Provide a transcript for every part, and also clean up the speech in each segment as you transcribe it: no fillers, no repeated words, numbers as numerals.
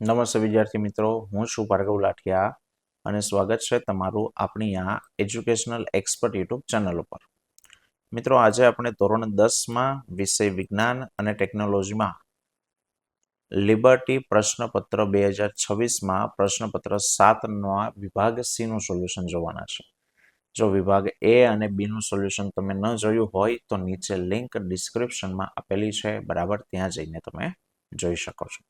નમસ્તે વિદ્યાર્થી મિત્રો, હું છું ભાર્ગવ લાઠિયા અને સ્વાગત છે તમારું આપણી આ એજ્યુકેશનલ એક્સપર્ટ યુટ્યુબ ચેનલ ઉપર. મિત્રો, આજે આપણે ધોરણ 10માં વિષય વિજ્ઞાન અને ટેકનોલોજીમાં લિબર્ટી પ્રશ્નપત્ર 2026માં પ્રશ્નપત્ર 7ના વિભાગ સી નું સોલ્યુશન જોવાના છે. જો વિભાગ એ અને બી નું સોલ્યુશન તમે ન જોયું હોય તો નીચે લિંક ડિસ્ક્રિપ્શનમાં આપેલી છે, બરાબર, ત્યાં જઈને તમે જોઈ શકો છો.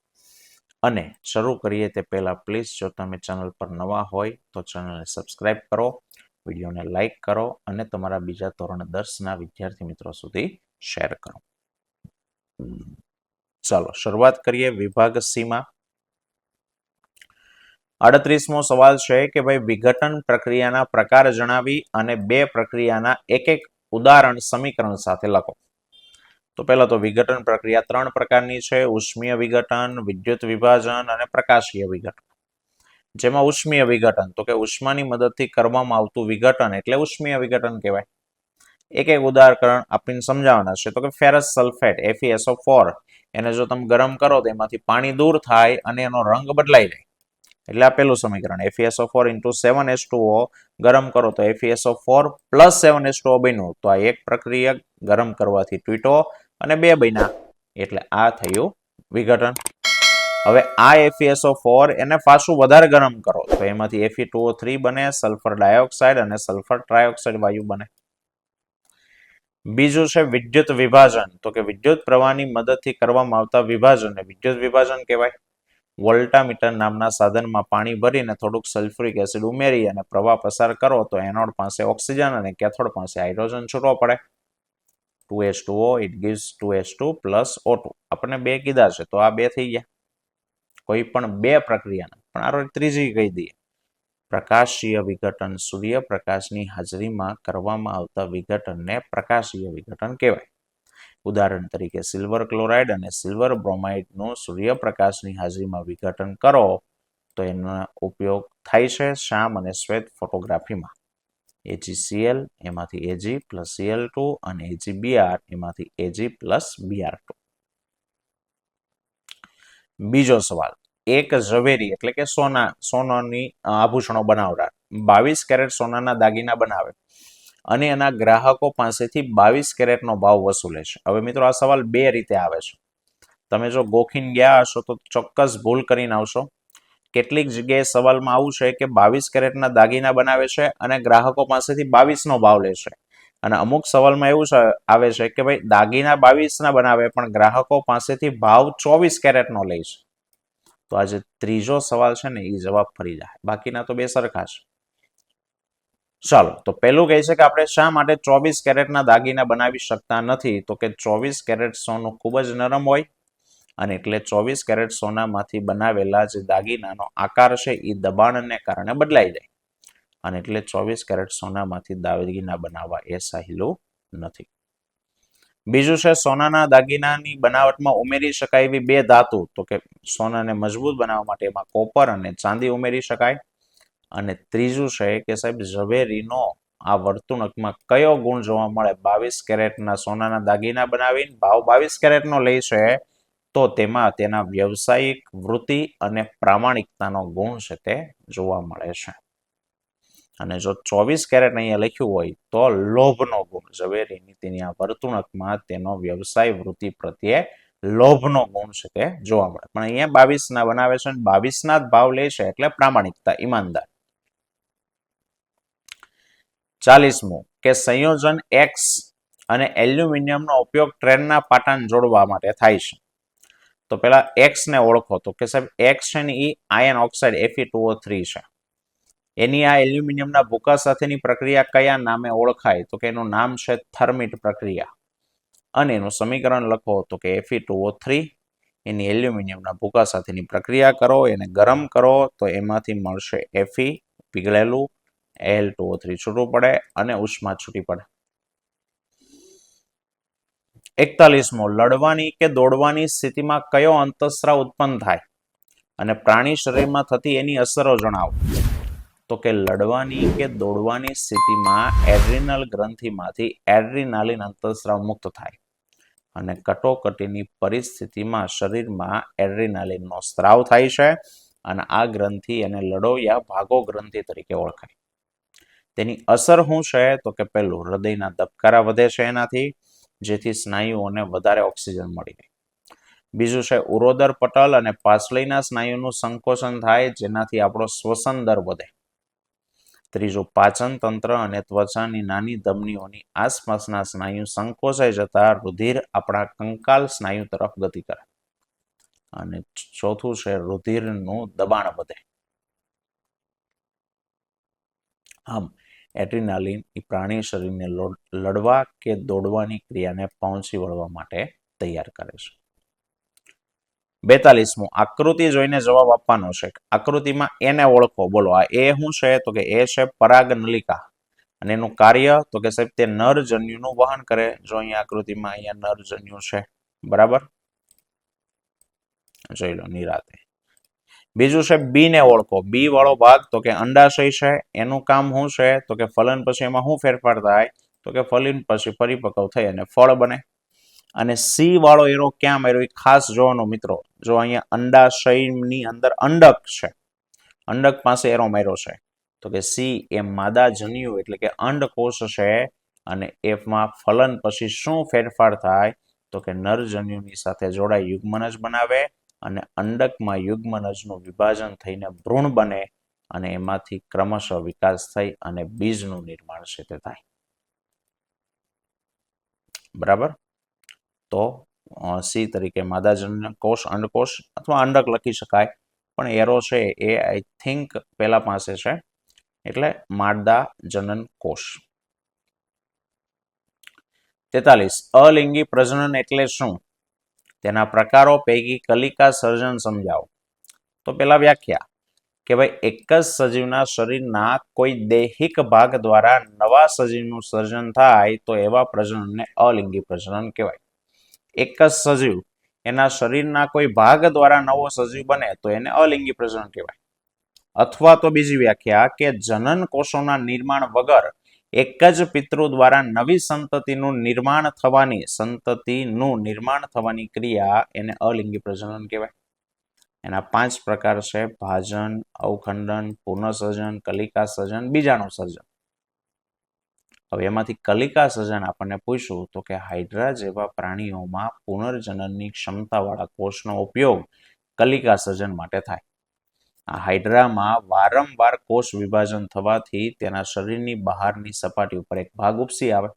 અને શરૂ કરીએ તે પહેલા પ્લીઝ જો તમે ચેનલ પર નવા હોય તો ચેનલને સબસ્ક્રાઇબ કરો, વિડીયોને લાઇક કરો અને તમારા બીજા ધોરણ 10ના વિદ્યાર્થી મિત્રો સુધી શેર કરો. ચાલો શરૂઆત કરીએ વિભાગ સીમાં. 38મો સવાલ છે કે ભાઈ વિઘટન પ્રક્રિયાના પ્રકાર જણાવી અને બે પ્રક્રિયાના એક એક ઉદાહરણ સમીકરણ સાથે લખો. તો પહેલા તો વિઘટન પ્રક્રિયા 3 પ્રકારની છે: ઉષ્મીય વિઘટન, વિદ્યુત વિભાજન અને પ્રકાશીય વિઘટન. જેમાં ઉષ્મીય વિઘટન તો કે ઉષ્માની મદદથી કરવામાં આવતું વિઘટન એટલે ઉષ્મીય વિઘટન કહેવાય. એક એક ઉદાહરણ આપીને સમજાવવાના છે. તો કે ફેરસ સલ્ફેટ FeSO4 એને જો તમે ગરમ કરો તો એમાંથી પાણી દૂર થાય અને એનો રંગ બદલાઈ જાય, એટલે આ પહેલું સમીકરણ. FeSO4 × 7H2O ગરમ કરો તો FeSO4 + 7H2O બન્યું. તો આ એક પ્રક્રિયા ગરમ કરવાથી ટ્વીટો અને બે બન્યા, એટલે આ થયું વિઘટન. હવે આ FeSO4 એને પાછું વધારે ગરમ કરો તો એમાંથી Fe2O3 બને, સલ્ફર ડાયોક્સાઇડ અને સલ્ફર ટ્રાયોક્સાઇડ વાયુ બને. બીજું છે વિદ્યુત વિભાજન. તો કે વિદ્યુત પ્રવાહની મદદથી કરવામાં આવતા વિભાજનને વિદ્યુત વિભાજન કહેવાય. વોલ્ટામીટર નામના સાધનમાં પાણી ભરીને થોડુંક સલ્ફ્યુરિક એસિડ ઉમેરી અને પ્રવાહ પસાર કરો તો એનોડ પાસે ઓક્સિજન અને કેથોડ પાસે હાઇડ્રોજન છૂટવો પડે. 2H2O, it gives 2H2 + O2. આપણને બે કીધા છે તો આ બે થઈ ગયા. કોઈ પણ બે પ્રક્રિયાના, પણ આ ત્રીજી કહી દઈએ. પ્રકાશીય વિઘટન સૂર્યપ્રકાશની હાજરીમાં કરવામાં આવતા વિઘટનને પ્રકાશીય વિઘટન કહેવાય. ઉદાહરણ તરીકે સિલ્વર ક્લોરાઇડ અને સિલ્વર બ્રોમાઇડનું સૂર્યપ્રકાશની હાજરીમાં વિઘટન કરો તો એનો ઉપયોગ થાય છે શ્યામ અને શ્વેત ફોટોગ્રાફીમાં. AgCl એમાંથી Ag + Cl2 અને AgBr એમાંથી Ag + Br2. બીજો સવાલ. એક ઝવેરી એટલે કે સોનાની આભૂષણો બનાવનાર 22 કેરેટ સોનાના દાગીના બનાવે અને એના ગ્રાહકો પાસેથી 22 કેરેટનો ભાવ વસૂલે છે. હવે મિત્રો, આ સવાલ બે રીતે આવે છે. તમે જો ગોખીને ગયા હશો તો ચોક્કસ ભૂલ કરીને આવશો. કેટલીક જગ્યાએ સવાલમાં આવું છે કે 22 કેરેટના દાગીના બનાવે છે અને ગ્રાહકો પાસેથી 22નો ભાવ લે છે. અને અમુક સવાલમાં એવું આવે છે કે ભાઈ દાગીના 22ના બનાવે પણ ગ્રાહકો પાસેથી ભાવ 24 કેરેટનો લે છે. તો આ જે ત્રીજો સવાલ છે ને એ જવાબ ફરી જાય, બાકીના તો બે સરખા છે. ચાલો, તો પહેલું કહે છે કે આપણે શા માટે 24 કેરેટના દાગીના બનાવી શકતા નથી? તો કે 24 કેરેટ સોનું ખૂબ જ નરમ હોય અને એટલે 24 કેરેટ સોનામાંથી બનાવેલા જે દાગીનાનો આકાર છે એ દબાણને કારણે બદલાઈ જાય, અને એટલે 24 કેરેટ સોનામાંથી દાગીના બનાવવા એ સહેલું નથી. બીજું છે સોનાના દાગીનાની બનાવટમાં ઉમેરી શકાય એવી બે ધાતુ. તો કે સોનાને મજબૂત બનાવવા માટે એમાં કોપર અને ચાંદી ઉમેરી શકાય. અને ત્રીજું છે કે સાહેબ ઝવેરીનો આ વર્તુણકમાં કયો ગુણ જોવા મળે? 22 કેરેટના સોનાના દાગીના બનાવીને ભાવ 22 કેરેટનો લે છે તો તેમાં તેના વ્યવસાયિક વૃત્તિ અને પ્રામાણિકતાનો ગુણ છે તે જોવા મળે છે. અને જો 24 કેરેટ અહીંયા લખ્યું હોય તો લોભનો ગુણ, ઝવેરીની તેની આ વર્તુણકમાં તેનો વ્યવસાય વૃત્તિ પ્રત્યે લોભનો ગુણ છે તે જોવા મળે. પણ અહીંયા 22ના બનાવે છે અને 22ના જ ભાવ લે છે એટલે પ્રામાણિકતા, ઈમાનદાર. 40મું કે સંયોજન X અને એલ્યુમિનિયમનો ઉપયોગ ટ્રેનના પાટાને જોડવા માટે થાય છે. તો પેલા X ને ઓળખો. તો કે સાહેબ X છે ને એ આયન ઓક્સાઇડ Fe2O3 છે. એની આ એલ્યુમિનિયમના ભૂકા સાથેની પ્રક્રિયા કયા નામે ઓળખાય? તો કે એનું નામ છે થર્મિટ પ્રક્રિયા. અને એનું સમીકરણ લખો. તો કે Fe2O3 એની એલ્યુમિનિયમના ભૂકા સાથેની પ્રક્રિયા કરો, એને ગરમ કરો તો એમાંથી મળશે Fe પીગળેલું, Al2O3 છૂટું પડે અને ઉષ્મા છૂટી પડે. 41મો લડવાની કે દોડવાની સ્થિતિમાં કયો અંતઃસ્રાવ ઉત્પન્ન થાય અને પ્રાણી શરીરમાં થતી એની અસરો જણાવો. તો કે લડવાની કે દોડવાની સ્થિતિમાં એડ્રિનલ ગ્રંથિમાંથી એડ્રિનાલિન અંતઃસ્રાવ મુક્ત થાય. અને કટોકટીની પરિસ્થિતિમાં શરીરમાં એડ્રીનાલિનનો સ્ત્રાવ થાય છે અને આ ગ્રંથિ એને લડોયા ભાગો ગ્રંથિ તરીકે ઓળખાય. તેની અસર શું છે તો કે પહેલું, હૃદયના ધબકારા વધે છે એનાથી, જેથી સ્નાયુઓને વધારે ઓક્સિજન મળી રહે. બીજું છે ઉરોદર પટલ અને પાછળના સ્નાયુનું સંકોચન થાય, જેનાથી આપણો શ્વસન દર વધે. ત્રીજું, પાચન તંત્ર અને ત્વચાની નાની ધમનીઓની આસપાસના સ્નાયુ સંકોચાઈ જતા રુધિર આપણા કંકાલ સ્નાયુ તરફ ગતિ કરે. અને ચોથું છે રુધિરનું દબાણ વધે. આમ એડ્રીનાલિન પ્રાણી શરીરને લડવા કે દોડવાની ક્રિયાને પહોંચી વળવા માટે તૈયાર કરે છે. 42મું, આકૃતિ જોઈને જવાબ આપવાનો છે. આકૃતિમાં એને ઓળખો. બોલો, આ એ શું છે તો કે એ છે પરાગ નલિકા. અને એનું કાર્ય તો કે સાહેબ તે નરજન્યુનું વહન કરે. જો અહીંયા આકૃતિમાં અહીંયા નરજન્યુ છે, બરાબર, જોઈ લો નિરાતે. બીજું છે બી ને ઓળખો. બી વાળો ભાગ તો કે અંડાશય છે. એનું કામ શું છે તો કે ફલન પછી એમાં શું ફેરફાર થાય તો કે ફલન પછી પરિપક્વ થઈ અને ફળ બને. અને સી વાળો એરો ક્યાં માર્યો એ ખાસ જોવાનો મિત્રો. જો અહીંયા અંડાશયની અંદર અંડક છે, અંડક પાસે એરો માર્યો છે તો કે સી એ માદા જન્યુ એટલે કે અંડકોષ છે. અને એફમાં ફલન પછી શું ફેરફાર થાય તો કે નરજન્યુની સાથે જોડાઈ યુગ્મનજ બનાવે અને અંડકમાં યુગ્મનજનું વિભાજન થઈને ભ્રૂણ બને અને એમાંથી ક્રમશઃ વિકાસ થઈ અને બીજનું નિર્માણ છે તે થાય. બરાબર. તો સી તરીકે માદાજન્ય કોષ, અંડકોષ અથવા અંડક લખી શકાય, પણ એરો છે એ આઈ થિંક પેલા પાસે છે એટલે માદા જનન કોષ. 43, અલિંગી પ્રજનન એટલે શું? તેના પ્રકારો પૈકી કલિકા સર્જન સમજાવો. તો પેલા વ્યાખ્યા કે ભાઈ એક જ સજીવના શરીરના કોઈ દૈહિક ભાગ દ્વારા નવા સજીવનું સર્જન થાય તો એવા પ્રજનનને અલિંગી પ્રજનન કહેવાય. એક જ સજીવ એના શરીરના કોઈ ભાગ દ્વારા નવો સજીવ બને તો એને અલિંગી પ્રજનન કહેવાય. અથવા તો બીજી વ્યાખ્યા કે જનન કોષોના નિર્માણ વગર એક જ પિતૃ દ્વારા નવી સંતતિનું નિર્માણ થવાની ક્રિયા એને અલિંગી પ્રજનન કહેવાય. એના 5 પ્રકાર છે: ભાજન, અવખંડન, પુનઃસર્જન, કલિકા સર્જન, બીજાણુ સર્જન. હવે એમાંથી કલિકા સર્જન આપણને પૂછ્યું તો કે હાઇડ્રા જેવા પ્રાણીઓમાં પુનર્જનનની ક્ષમતાવાળા કોષનો ઉપયોગ કલિકા સર્જન માટે થાય. આ હાઇડ્રામાં વારંવાર કોષ વિભાજન થવાથી તેના શરીરની બહારની સપાટી ઉપર એક ભાગ ઉપસી આવે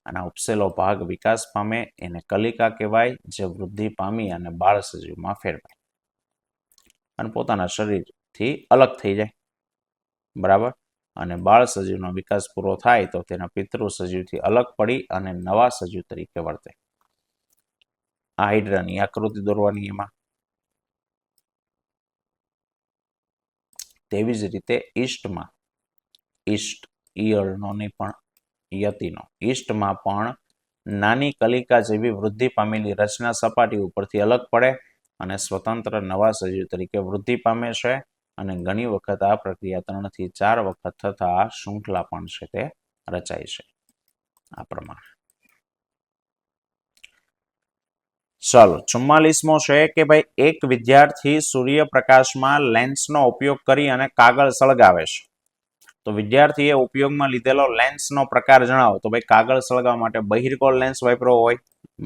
અને ઉપસેલો ભાગ વિકાસ પામે એને કલિકા કહેવાય, જે વૃદ્ધિ પામી અને બાળ સજીવમાં ફેરવાય અને પોતાના શરીરથી અલગ થઈ જાય. બરાબર. અને બાળ સજીવનો વિકાસ પૂરો થાય તો તેના પિતૃ સજીવથી અલગ પડી અને નવા સજીવ તરીકે વર્તે. આ હાઇડ્રાની આકૃતિ દોરવાની એમાં. તેવી જ રીતે ઈસ્ટમાં, ઈસ્ટ ઈયળનો નહીં પણ યતિનો, ઈસ્ટમાં પણ નાની કલિકા જેવી વૃદ્ધિ પામેલી રચના સપાટી ઉપરથી અલગ પડે અને સ્વતંત્ર નવા સજીવ તરીકે વૃદ્ધિ પામે છે. અને ઘણી વખત આ પ્રક્રિયા 3 થી 4 વખત થતા શૃંખલા પણ છે તે રચાય છે. આ પ્રમાણે. ચાલો 44મો છે કે ભાઈ એક વિદ્યાર્થી સૂર્યપ્રકાશમાં લેન્સનો ઉપયોગ કરી અને કાગળ સળગાવે છે. તો વિદ્યાર્થીએ ઉપયોગમાં લીધેલો લેન્સનો પ્રકાર જણાવો. તો ભાઈ કાગળ સળગાવવા માટે બહિર્ગોળ લેન્સ વાપર્યો હોય.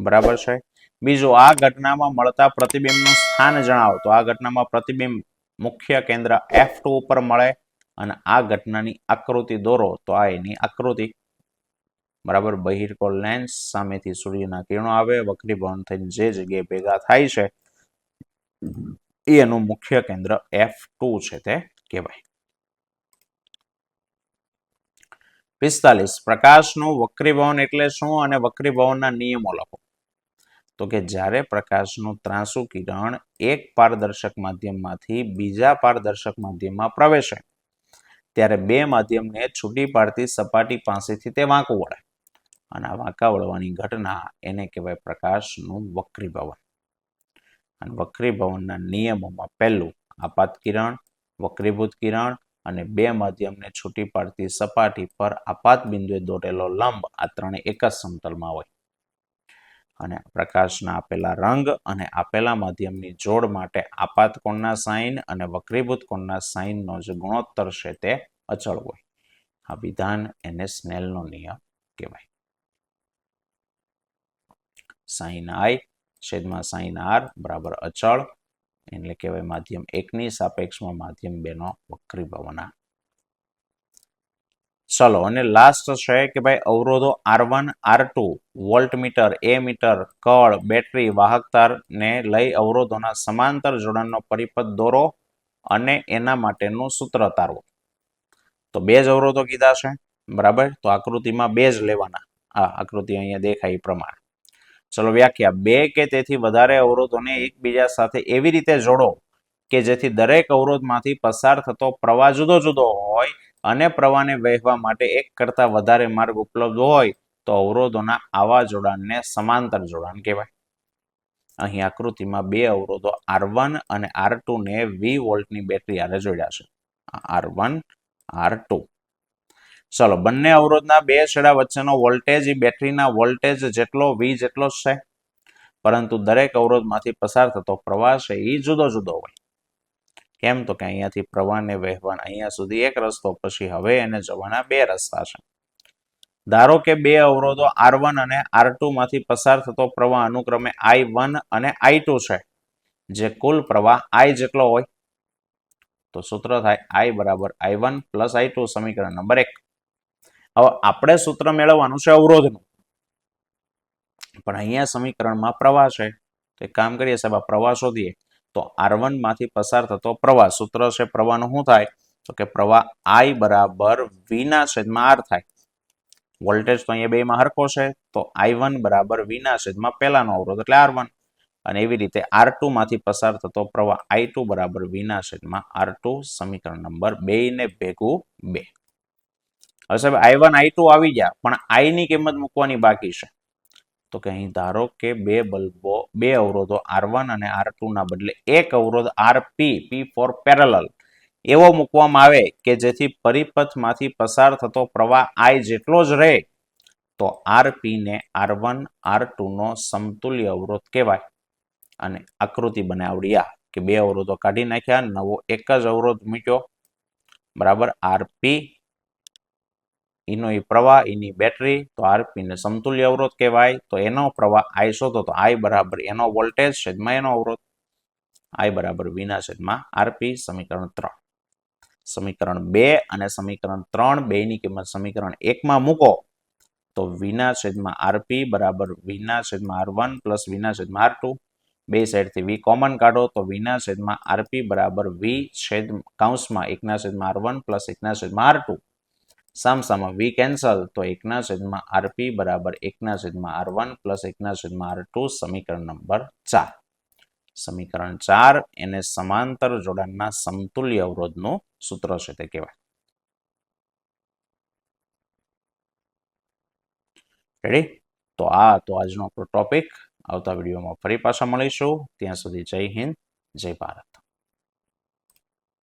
બરાબર છે. બીજું, આ ઘટનામાં મળતા પ્રતિબિંબનું સ્થાન જણાવો. તો આ ઘટનામાં પ્રતિબિંબ મુખ્ય કેન્દ્ર F2 ઉપર મળે અને આ ઘટનાની આકૃતિ દોરો. તો આ એની આકૃતિ. બરાબર. બહિર્ગોળ લેન્સ, સામેથી સૂર્યના કિરણો આવે, વક્રીભવન થઈને જે જગ્યાએ ભેગા થાય છે એનું મુખ્ય કેન્દ્ર F2 છે તે કહેવાય. 45, પ્રકાશનું વક્રીભવન એટલે શું અને વક્રીભવનના નિયમો લખો. તો કે જ્યારે પ્રકાશનું ત્રાંસુ કિરણ એક પારદર્શક માધ્યમમાંથી બીજા પારદર્શક માધ્યમમાં પ્રવેશે ત્યારે બે માધ્યમને છૂટી પાડતી સપાટી પાસેથી તે વાંકું વળે અને આ વાંકા વળવાની ઘટના એને કહેવાય પ્રકાશનું વક્રીભવન. અને વક્રીભવનના નિયમોમાં પહેલું, આપાત કિરણ, વક્રીભૂત કિરણ અને બે માધ્યમને છૂટી પાડતી સપાટી પર આપાત બિંદુએ દોરેલો લંબ, આ ત્રણે એક જ સમતલમાં હોય. અને પ્રકાશના આપેલા રંગ અને આપેલા માધ્યમની જોડ માટે આપાત કોણના સાઇન અને વક્રીભૂત કોણના સાઇનનો જે ગુણોત્તર છે તે અચળ હોય. આ વિધાન એને સ્નેલનો નિયમ કહેવાય. સાઇન આઈ છેદમાં સાઇન આર બરાબર અચળ, એટલે કહેવાય માધ્યમ 1 ની સાપેક્ષમાં માધ્યમ 2 નો વક્રીભવનાંક. ચલો, અને લાસ્ટ છે કે ભાઈ અવરોધો R1 R2 વોલ્ટમીટર, એમીટર, કળ, બેટરી, વાહકતાર ને લઈ અવરોધોના સમાંતર જોડાણનો પરિપથ દોરો અને એના માટેનું સૂત્ર તારવો. તો બે જ અવરોધો કીધા છે, બરાબર. તો આકૃતિમાં બે જ લેવાના. આ આકૃતિ અહીંયા દેખાય એ પ્રમાણે. ચલો, વ્યાખ્યા. બે કે તેથી વધારે અવરોધોને એકબીજા સાથે એવી રીતે જોડો કે જેથી દરેક અવરોધમાંથી પસાર થતો પ્રવાહ જુદો જુદો હોય અને પ્રવાહને વહેવા માટે એક કરતાં વધારે માર્ગ ઉપલબ્ધ હોય તો અવરોધોના આવા જોડાણને સમાંતર જોડાણ કહેવાય. અહીં આકૃતિમાં બે અવરોધો R1 અને R2 ને 20 વોલ્ટની બેટરી હારે જોડ્યા છે. R1 R2. ચલો, બંને અવરોધના બે છેડા વચ્ચેનો વોલ્ટેજ એ બેટરીના વોલ્ટેજ જેટલો V જેટલો જ છે, પરંતુ દરેક અવરોધમાંથી પસાર થતો પ્રવાહ છે એ જુદો જુદો હોય. કેમ? તો કે અહીંયાથી પ્રવાહને વહેવાના અહીંયા સુધી એક રસ્તો, પછી હવે એને જવાના બે રસ્તા છે. ધારો કે બે અવરોધો R1 અને R2 માંથી પસાર થતો પ્રવાહ અનુક્રમે I1 અને I2 છે, જે કુલ પ્રવાહ I જેટલો હોય. તો સૂત્ર થાય I બરાબર I1 પ્લસ I2, સમીકરણ નંબર 1. હવે આપણે સૂત્ર મેળવવાનું છે અવરોધનું, પણ અહીંયા સમીકરણમાં પ્રવાહ છે. તો એક કામ કરીએ સાહેબ, આ પ્રવાહ શોધીએ. તો R1 માંથી પસાર થતો પ્રવાહ, સૂત્ર છે પ્રવાહનું શું થાય? તો કે પ્રવાહ I બરાબર V ના છેદમાં R થાય. વોલ્ટેજ તો અહીંયા બેમાં હરખો છે, તો I1 બરાબર V ના છેદમાં પહેલાનો અવરોધ એટલે R1, અને એવી રીતે R2 માંથી પસાર થતો પ્રવાહ I2 બરાબર V ના છેદમાં R2, સમીકરણ નંબર 2 ને ભેગું 2. હવે સાહેબ I1 I2 આવી ગયા, પણ I ની કિંમત મૂકવાની બાકી છે. તો કે અહીં ધારો કે બે અવરોધો R1 અને R2 ના બદલે એક અવરોધ RP, P for parallel એવો મૂકવામાં આવે કે જેથી પરિપથમાંથી પસાર થતો પ્રવાહ I જેટલો જ રહે, તો RP ને R1 R2 નો સમતુલ્ય અવરોધ કહેવાય. અને આકૃતિ બનાવડી આ કે બે અવરોધો કાઢી નાખ્યા, નવો એક જ અવરોધ મૂક્યો, બરાબર. RP એનો એ પ્રવાહ, એની બેટરી, તો RP ને સમતુલ્ય અવરોધ કહેવાય. તો એનો પ્રવાહ I શોધો, તો I બરાબર એનો વોલ્ટેજ છેદમાં એનો અવરોધ, I બરાબર V ના છેદમાં RP, સમીકરણ 3. સમીકરણ 2 અને સમીકરણ 3 બેની કિંમત સમીકરણ 1 માં મૂકો તો V ના છેદમાં RP બરાબર V ના છેદમાં R1 પ્લસ V ના છેદમાં R2. બે સાઈડથી V કોમન કાઢો તો V ના છેદમાં RP બરાબર V છેદ કૌંસમાં 1 ના છેદમાં R1 પ્લસ 1 ના છેદમાં R2. સામસામા V કેન્સલ, તો 1 ના છેદમાં RP બરાબર 1 ના છેદમાં R1 પ્લસ 1 ના છેદમાં R2, સમીકરણ નંબર 4. સમીકરણ 4 એને સમાંતર જોડાણના સમતુલ્ય અવરોધનું સૂત્ર છે તે કહેવાય. રેડી? તો આ તો આજનો આપણો ટોપિક. આવતા વિડીયોમાં ફરી પાછા મળીશું. ત્યાં સુધી જય હિન્દ, જય ભારત.